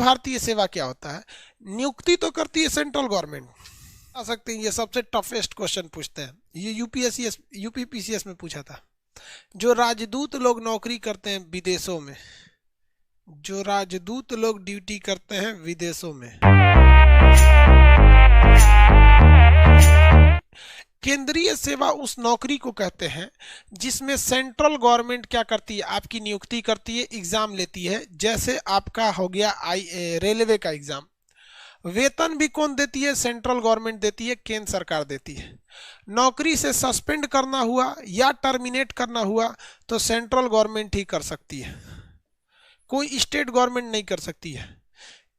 भारतीय सेवा क्या होता है? नियुक्ति तो करती है सेंट्रल गवर्नमेंट। आ सकते हैं, ये सबसे टफेस्ट क्वेश्चन पूछते हैं, ये यूपीपीसीएस में पूछा था। जो राजदूत लोग नौकरी करते हैं विदेशों में, जो राजदूत लोग ड्यूटी करते हैं विदेशों में, केंद्रीय सेवा उस नौकरी को कहते हैं जिसमें सेंट्रल गवर्नमेंट क्या करती है, आपकी नियुक्ति करती है, एग्जाम लेती है। जैसे आपका हो गया रेलवे का एग्जाम, वेतन भी कौन देती है? सेंट्रल गवर्नमेंट देती है, केंद्र सरकार देती है। नौकरी से सस्पेंड करना हुआ या टर्मिनेट करना हुआ तो सेंट्रल गवर्नमेंट ही कर सकती है, कोई स्टेट गवर्नमेंट नहीं कर सकती है।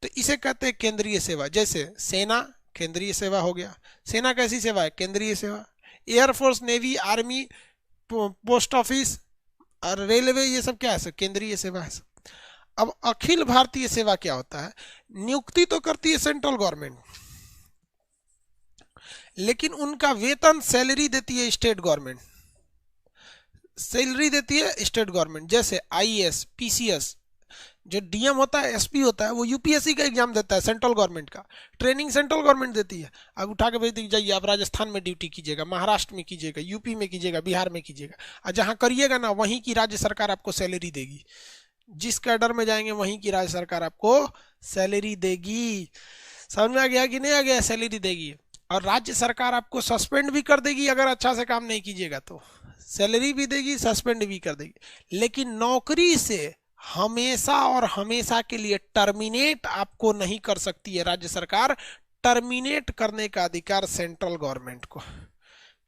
तो इसे कहते हैं केंद्रीय सेवा। जैसे सेना केंद्रीय सेवा हो गया, सेना कैसी सेवा है? केंद्रीय सेवा। Air force, navy, army, post office और रेलवे, ये सब क्या है? सब केंद्रीय सेवा है सब। अब अखिल भारतीय सेवा क्या होता है? नियुक्ति तो करती है सेंट्रल गवर्नमेंट, लेकिन उनका वेतन, सैलरी देती है स्टेट गवर्नमेंट, सैलरी देती है स्टेट गवर्नमेंट। जैसे आईएएस, पीसीएस, जो डीएम होता है, एसपी होता है, वो यूपीएससी का एग्जाम देता है सेंट्रल गवर्नमेंट का, ट्रेनिंग सेंट्रल गवर्नमेंट देती है। अब उठा के भेज दी जाइए, आप राजस्थान में ड्यूटी कीजिएगा, महाराष्ट्र में कीजिएगा, यूपी में कीजिएगा, बिहार में कीजिएगा, और जहां करिएगा ना वहीं की राज्य सरकार आपको सैलरी देगी। जिस कैडर में जाएंगे वहीं की राज्य सरकार आपको सैलरी देगी। समझ में आ गया कि नहीं आ गया? सैलरी देगी। और राज्य सरकार आपको सस्पेंड भी कर देगी अगर अच्छा से काम नहीं कीजिएगा तो, सैलरी भी देगी, सस्पेंड भी कर देगी। लेकिन नौकरी से हमेशा और हमेशा के लिए टर्मिनेट आपको नहीं कर सकती है राज्य सरकार। टर्मिनेट करने का अधिकार सेंट्रल गवर्नमेंट को।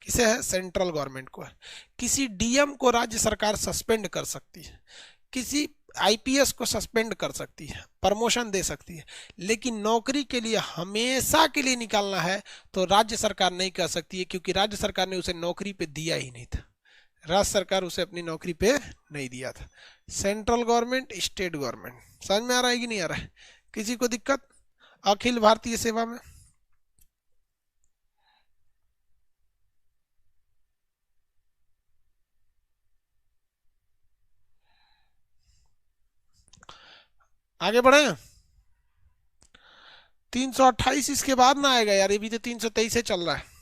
किसे है? सेंट्रल गवर्नमेंट को है। किसी डीएम को राज्य सरकार सस्पेंड कर सकती है, किसी आईपीएस को सस्पेंड कर सकती है, प्रमोशन दे सकती है, लेकिन नौकरी के लिए हमेशा के लिए निकालना है तो राज्य सरकार नहीं कर सकती है, क्योंकि राज्य सरकार ने उसे नौकरी पे दिया ही नहीं था। राज्य सरकार उसे अपनी नौकरी पे नहीं दिया था। Central government, state government. समझ में आ रहा है कि नहीं आ रहा है? किसी को दिक्कत अखिल भारतीय सेवा में? आगे बढ़े। 328 इसके बाद ना आएगा यार, ये भी तो 323 से चल रहा है।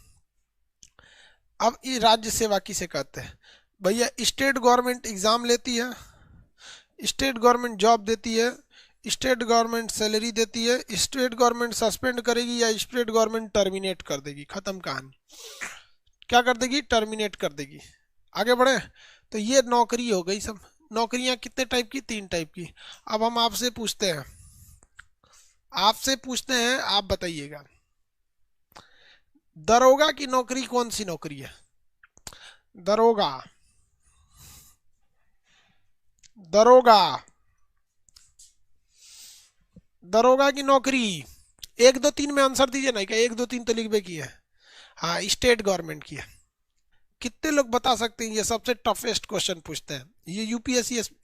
अब ये राज्य सेवा किसे कहते हैं? भैया स्टेट गवर्नमेंट एग्जाम लेती है, स्टेट गवर्नमेंट जॉब देती है, स्टेट गवर्नमेंट सैलरी देती है, स्टेट गवर्नमेंट सस्पेंड करेगी या स्टेट गवर्नमेंट टर्मिनेट कर देगी। खत्म कहानी। क्या कर देगी? टर्मिनेट कर देगी। आगे बढ़े। तो ये नौकरी हो गई सब। नौकरियां कितने टाइप की? 3 टाइप की। अब हम आपसे पूछते हैं, आप बताइएगा, दरोगा की नौकरी कौन सी नौकरी है? दरोगा, दरोगा, दरोगा की नौकरी 1 2 3 में आंसर दीजिए ना। क्या 1 2 3 तो लिख बे की है? हाँ, स्टेट गवर्नमेंट की है। कितने लोग बता सकते हैं? ये सबसे टफेस्ट क्वेश्चन पूछते हैं, ये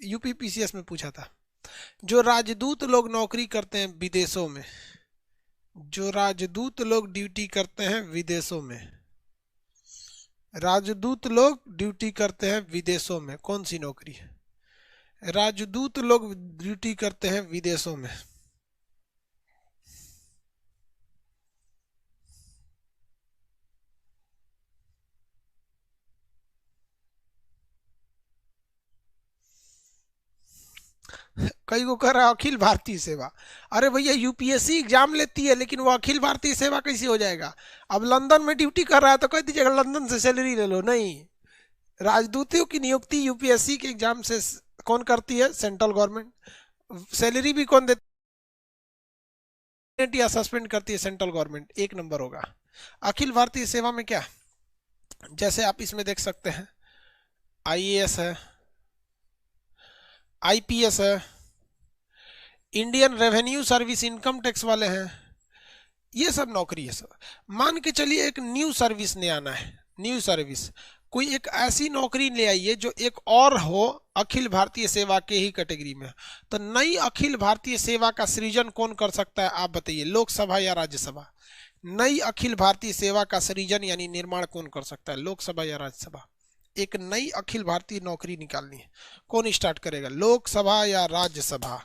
यूपीपीसीएस में पूछा था। जो राजदूत लोग नौकरी करते हैं विदेशों में, जो राजदूत लोग ड्यूटी करते हैं विदेशों में, राजदूत लोग ड्यूटी करते हैं विदेशों में, कौन सी नौकरी है? राजदूत लोग ड्यूटी करते हैं विदेशों में। कई को कह रहा है अखिल भारतीय सेवा। अरे भैया यूपीएससी एग्जाम लेती है, लेकिन वो अखिल भारतीय सेवा कैसे हो जाएगा? अब लंदन में ड्यूटी कर रहा है तो कह दीजिएगा लंदन से सैलरी ले लो। नहीं, राजदूतों की नियुक्ति यूपीएससी के एग्जाम से कौन करती है? Central government. सैलरी भी कौन देती या सस्पेंड करती है? Central government. 1 नंबर होगा। अखिल भारतीय सेवा में क्या, जैसे आप इसमें देख सकते हैं, आईएएस है, आईपीएस है, Indian revenue service, income tax वाले हैं, ये सब नौकरी है सब। मान के चलिए एक न्यू सर्विस ने आना है, न्यू सर्विस, कोई एक ऐसी नौकरी ले आइए जो एक और हो अखिल भारतीय सेवा के ही कैटेगरी में। तो नई अखिल भारतीय सेवा का सृजन कौन कर सकता है? आप बताइए, लोकसभा या राज्यसभा? नई अखिल भारतीय सेवा का सृजन यानी निर्माण कौन कर सकता है? लोकसभा या राज्यसभा? एक नई अखिल भारतीय नौकरी निकालनी है, कौन स्टार्ट करेगा? लोकसभा या राज्यसभा?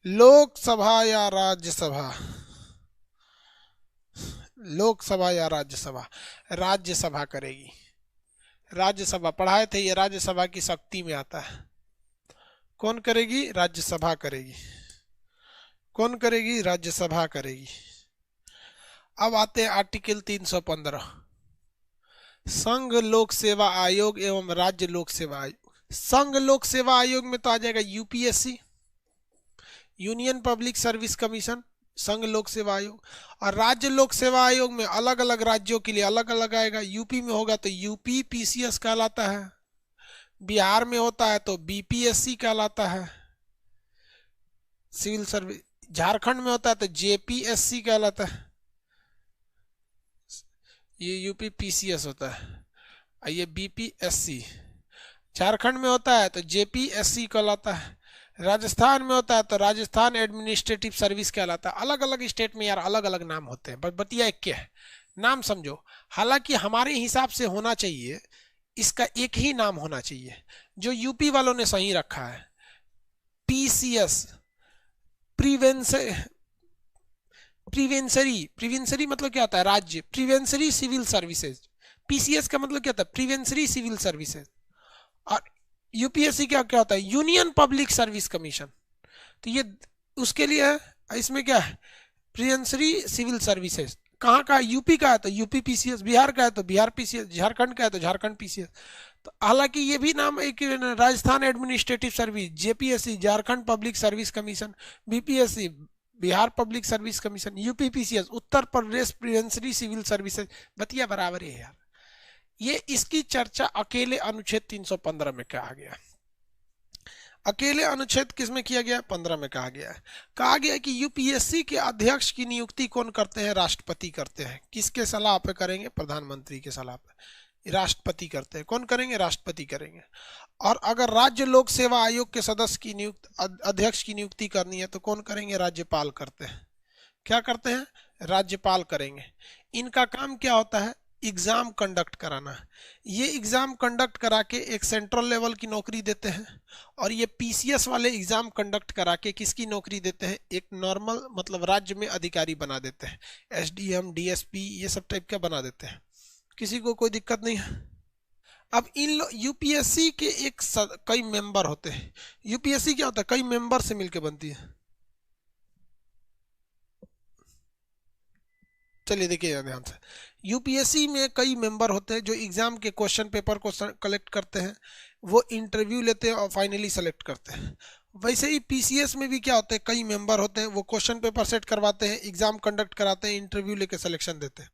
लोकसभा या राज्यसभा, लोकसभा या राज्यसभा, राज्यसभा करेगी। राज्यसभा पढ़ाए थे, ये राज्यसभा की शक्ति में आता है। कौन करेगी? राज्यसभा करेगी। कौन करेगी? राज्यसभा करेगी। अब आते हैं आर्टिकल 315, संघ लोक सेवा आयोग एवं राज्य लोक सेवा आयोग। संघ लोक सेवा आयोग में तो आ जाएगा UPSC, union public service commission, संघ लोक सेवा आयोग। और राज्य लोक सेवा आयोग में अलग अलग राज्यों के लिए अलग अलग आएगा। यूपी में होगा तो यूपी पीसीएस कहलाता है, बिहार में होता है तो बीपीएससी कहलाता है सिविल सर्विस, झारखंड में होता है तो जेपीएससी कहलाता है, ये यूपी पीसीएस होता है, ये बीपीएससी। झारखंड में होता है तो जेपीएससी कहलाता है, राजस्थान में होता है तो राजस्थान एडमिनिस्ट्रेटिव सर्विस कहलाता है। अलग अलग स्टेट में यार अलग अलग नाम होते हैं, बतिया एक क्या है, नाम समझो। हालांकि हमारे हिसाब से होना चाहिए इसका एक ही नाम होना चाहिए, जो यूपी वालों ने सही रखा है, पीसीएस, प्रिवेंसरी मतलब क्या होता है? राज्य, प्रिवेंसरी सिविल सर्विसेज। पीसीएस का मतलब क्या होता है? प्रिवेंसरी सिविल सर्विसेज। और यूपीएससी क्या क्या होता है? Union public service commission. तो ये उसके लिए है, इसमें क्या है? प्रिवेंसरी सिविल सर्विसेज। कहाँ का? यूपी का है तो यूपी पीसीएस, बिहार का है तो बिहार पीसीएस, झारखंड का है तो झारखंड पीसीएस। तो हालांकि ये भी नाम एक, Rajasthan administrative service, JPSC, Jharkhand public service commission, BPSC, Bihar public service commission, UP PCS, Uttar Pradesh provincial civil services, बतिया बराबर है यार। ये इसकी चर्चा अकेले अनुच्छेद 315 में कहा गया। अकेले अनुच्छेद किसमें किया गया? 15 में कहा गया है। कहा गया कि यूपीएससी के अध्यक्ष की नियुक्ति कौन करते हैं? राष्ट्रपति करते हैं। किसके सलाह पे करेंगे? प्रधानमंत्री के सलाह पे। राष्ट्रपति करते हैं। कौन करेंगे? राष्ट्रपति करेंगे। और अगर राज्य लोक सेवा आयोग के सदस्य की अध्यक्ष की नियुक्ति करनी है तो कौन करेंगे? राज्यपाल करते हैं। क्या करते हैं? राज्यपाल करेंगे। इनका काम क्या होता है? एग्जाम कंडक्ट कराना। ये एग्जाम कंडक्ट करा के एक सेंट्रल लेवल की नौकरी देते हैं, और ये पीसीएस वाले एग्जाम कंडक्ट करा के किसकी नौकरी देते हैं? एक नॉर्मल मतलब राज्य में अधिकारी बना देते हैं, एसडीएम, डीएसपी, ये सब टाइप का बना देते हैं। किसी को कोई दिक्कत नहीं है। अब इन यूपीएससी के कई मेंबर होते हैं। यूपीएससी क्या होता है? कई मेंबर से मिलकर बनती है। चलिए देखिए ध्यान से, यूपीएससी में कई मेंबर होते हैं जो एग्जाम के क्वेश्चन पेपर को कलेक्ट करते हैं, वो इंटरव्यू लेते हैं और फाइनली सेलेक्ट करते हैं। वैसे ही पीसीएस में भी क्या होते हैं? कई मेंबर होते हैं, वो क्वेश्चन पेपर सेट करवाते हैं, एग्जाम कंडक्ट कराते हैं, इंटरव्यू लेके सिलेक्शन देते हैं।